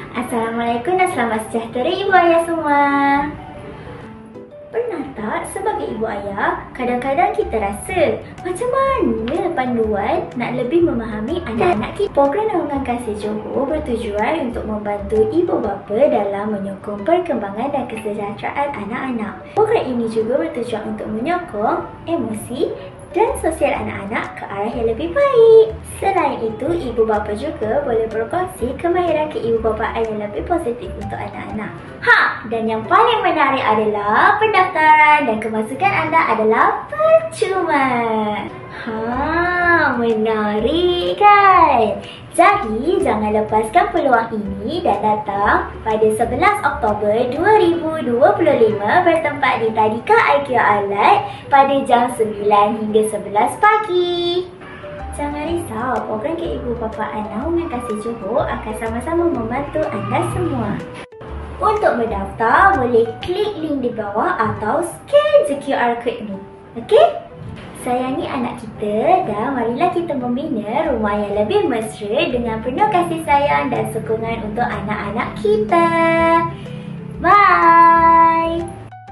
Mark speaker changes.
Speaker 1: Assalamualaikum dan selamat sejahtera ibu ayah semua. Pernah tak sebagai ibu ayah, kadang-kadang kita rasa macam mana panduan nak lebih memahami anak-anak kita? Program Naungan Kasih Johor bertujuan untuk membantu ibu bapa dalam menyokong perkembangan dan kesejahteraan anak-anak. Program ini juga bertujuan untuk menyokong emosi dan sosial anak-anak ke arah yang lebih baik. Selain itu, ibu bapa juga boleh berkongsi kemahiran keibubapaan yang lebih positif untuk anak-anak. Dan yang paling menarik adalah pendaftaran dan kemasukan anda adalah percuma. Menarik kan? Jadi, jangan lepaskan peluang ini dan datang pada 11 Oktober 2025 bertempat di Tadika IKEA Outlet pada jam 9 hingga 11 pagi. Jangan risau, program keibubapaan Naungan Kasih Johor akan sama-sama membantu anda semua. Untuk mendaftar, boleh klik link di bawah atau scan the QR code ni. Okey? Sayangi anak kita dan marilah kita membina rumah yang lebih mesra dengan penuh kasih sayang dan sokongan untuk anak-anak kita. Bye!